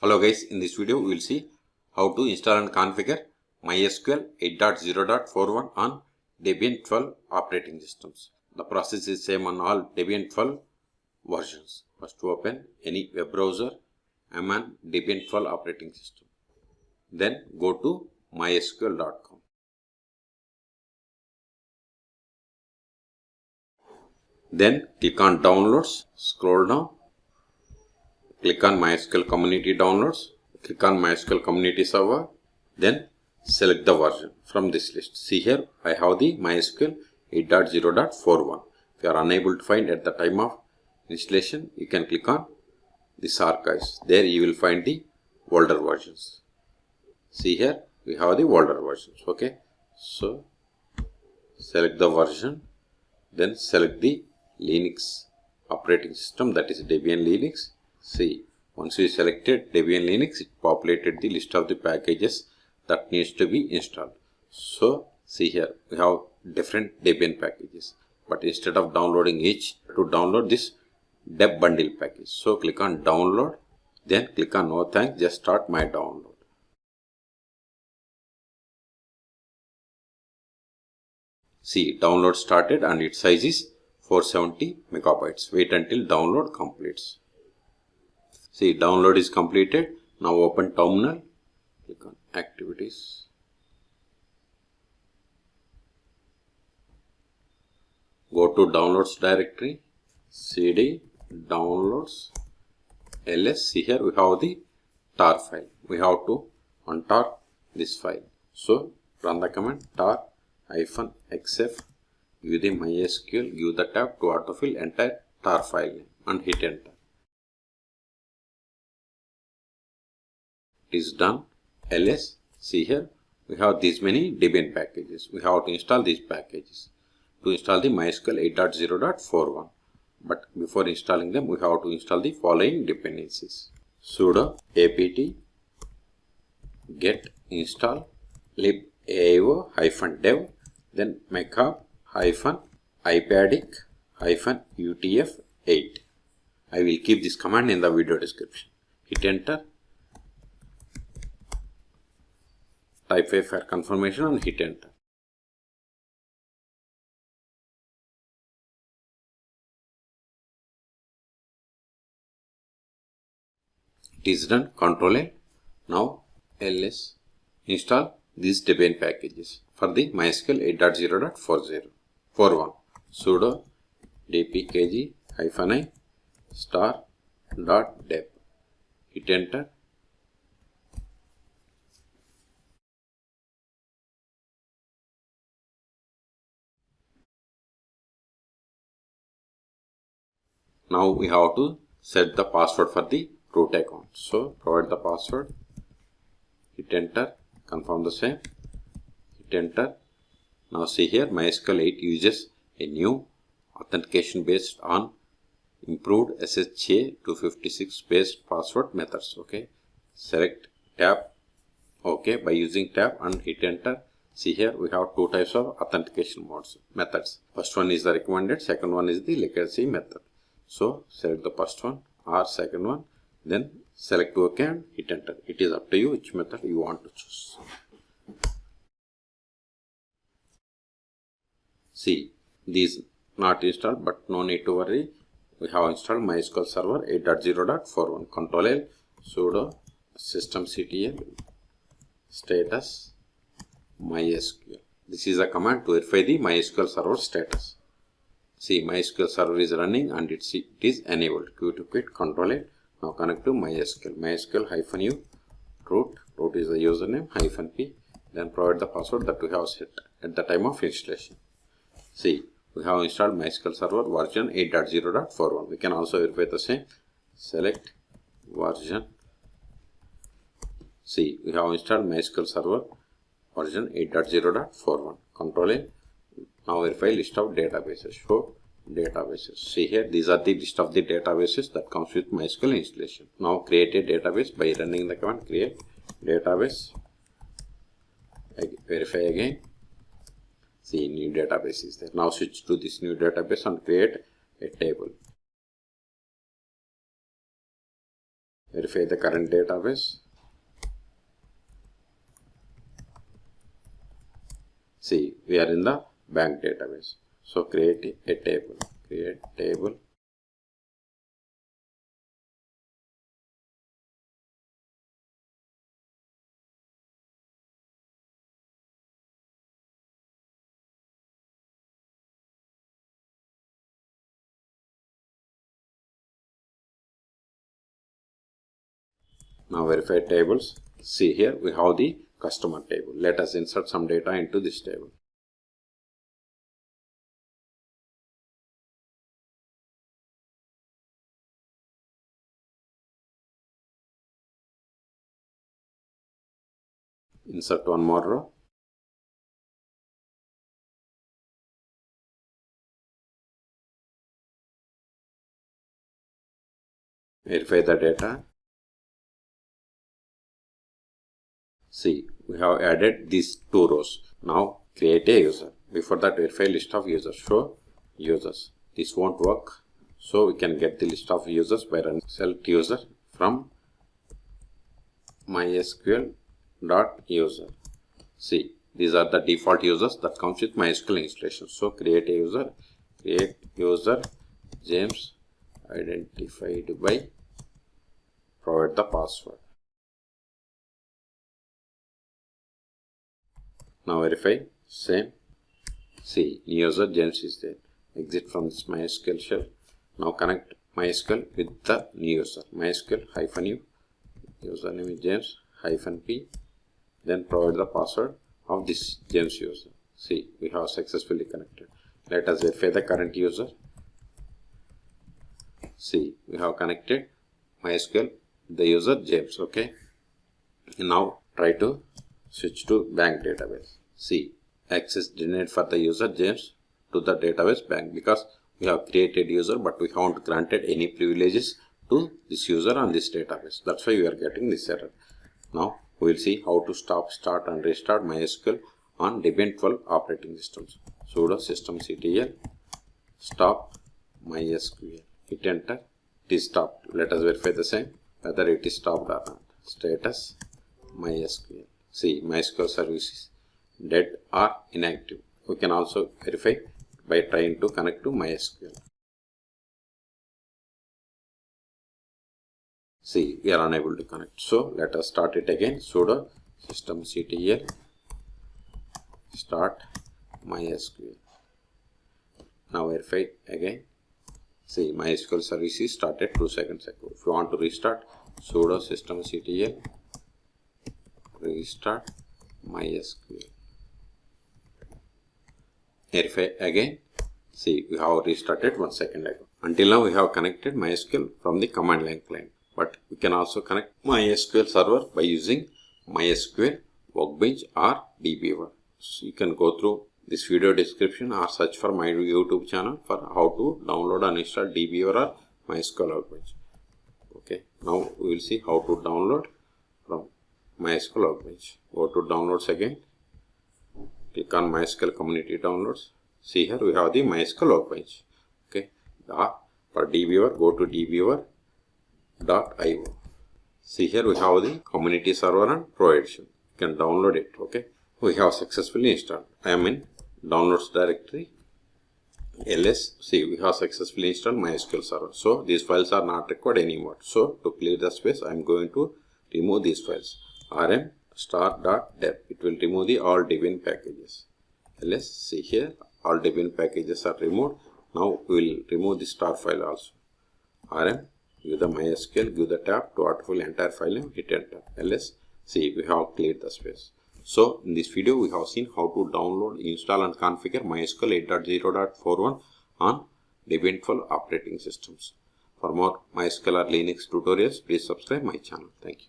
Hello guys, in this video we will see how to install and configure MySQL 8.0.41 on Debian 12 operating systems. The process is same on all Debian 12 versions. First open any web browser. I am on Debian 12 operating system. Then go to mysql.com. Then click on downloads, scroll down. Click on MySQL Community Downloads, click on MySQL Community Server, then select the version from this list. See here, I have the MySQL 8.0.41. If you are unable to find at the time of installation, you can click on this archives. There you will find the older versions. See here, we have the older versions. Okay, so select the version, then select the Linux operating system, that is Debian Linux. See, once we selected Debian Linux, it populated the list of the packages that needs to be installed. So, see here, we have different Debian packages. But instead of downloading each, to download this deb bundle package. So, click on download, then click on no thanks, just start my download. See, download started and its size is 470 megabytes. Wait until download completes. See, download is completed. Now open terminal, click on activities. Go to downloads directory, cd downloads ls. See here we have the tar file. We have to untar this file. So run the command tar-xf, give the MySQL, give the tab to autofill entire tar file name and hit enter. It is done. ls. See here we have these many Debian packages. We have to install these packages to install the MySQL 8.0.41. But before installing them, we have to install the following dependencies: sudo apt get install libao-dev, then mcap-ipadic-utf8. I will keep this command in the video description. Hit enter. Type A for confirmation and hit enter. It is done. Control A. Now ls install these Debian packages for the MySQL 8.0.41. Sudo dpkg-i star.deb. Hit enter. Now we have to set the password for the root account. So provide the password, hit enter, confirm the same, hit enter. Now see here MySQL 8 uses a new authentication based on improved SHA 256 based password methods. Okay, select tab OK by using tab and hit enter. See here we have two types of authentication methods. First one is the recommended, second one is the legacy method. So select the first one or second one, then select OK and hit enter. It is up to you which method you want to choose. See, these not installed, but no need to worry. We have installed MySQL Server 8.0.41. Control L, sudo systemctl status MySQL. This is a command to verify the MySQL Server status. See, MySQL Server is running and it is enabled. Q to quit, Control A. Now connect to MySQL. MySQL-u root is the username, -p. Then provide the password that we have set at the time of installation. See, we have installed MySQL Server version 8.0.41. We can also verify the same. Select version. See, we have installed MySQL Server version 8.0.41. Control A. Now verify list of databases. Show databases. See here, these are the list of the databases that comes with MySQL installation. Now create a database by running the command create database. Verify again. See, new database is there. Now switch to this new database and create a table. verify the current database. See, we are in the bank database. So create a table. Create table. Now verify tables. See, here we have the customer table. Let us insert some data into this table. Insert one more row. Verify the data. See, we have added these two rows. Now create a user. Before that, verify list of users. Show users. This won't work. So we can get the list of users by running select user from MySQL.user. See, these are the default users that comes with MySQL installation. So create a user. Create user James identified by, provide the password. Now verify, same. See, new user James is there. Exit from this MySQL shell. Now connect MySQL with the new user. MySQL -u, username is James -p. Then provide the password of this James user. See, we have successfully connected. Let us verify the current user. See, we have connected MySQL, the user James. Okay. Now try to switch to bank database. See, access denied for the user James to the database bank because we have created user but we haven't granted any privileges to this user on this database. That's why we are getting this error. Now we will see how to stop, start and restart MySQL on Debian 12 operating systems. Sudo systemctl stop MySQL. Hit enter. It is stopped. Let us verify the same whether it is stopped or not. Status MySQL. See, MySQL services dead or inactive. We can also verify by trying to connect to MySQL. See, we are unable to connect. So let us start it again. Sudo systemctl start MySQL. Now verify again. See, MySQL services started 2 seconds ago. If you want to restart, sudo systemctl restart MySQL. Verify again. See, we have restarted 1 second ago. Until now, we have connected MySQL from the command line client. But we can also connect MySQL server by using MySQL Workbench or Debian. So you can go through this video description or search for my YouTube channel for how to download and install Debian or MySQL Workbench. Okay, now we will see how to download from MySQL Workbench. Go to downloads again. Click on MySQL community downloads. See, here we have the MySQL Workbench. Okay, for Debian, go to debian.io. See, here we have the community server and pro edition. You can download it. Okay, we have successfully installed. I am in downloads directory. ls. See, we have successfully installed MySQL server. So these files are not required anymore. So to clear the space, I am going to remove these files. rm star.deb. It will remove the all Debian packages. ls. See, here all Debian packages are removed. Now we will remove the star file also. rm, give the MySQL, give the tab to autofill entire file name, hit enter. ls. See, we have cleared the space. So in this video, we have seen how to download, install and configure MySQL 8.0.41 on Debian 12 operating systems. For more MySQL or Linux tutorials, please subscribe my channel. Thank you.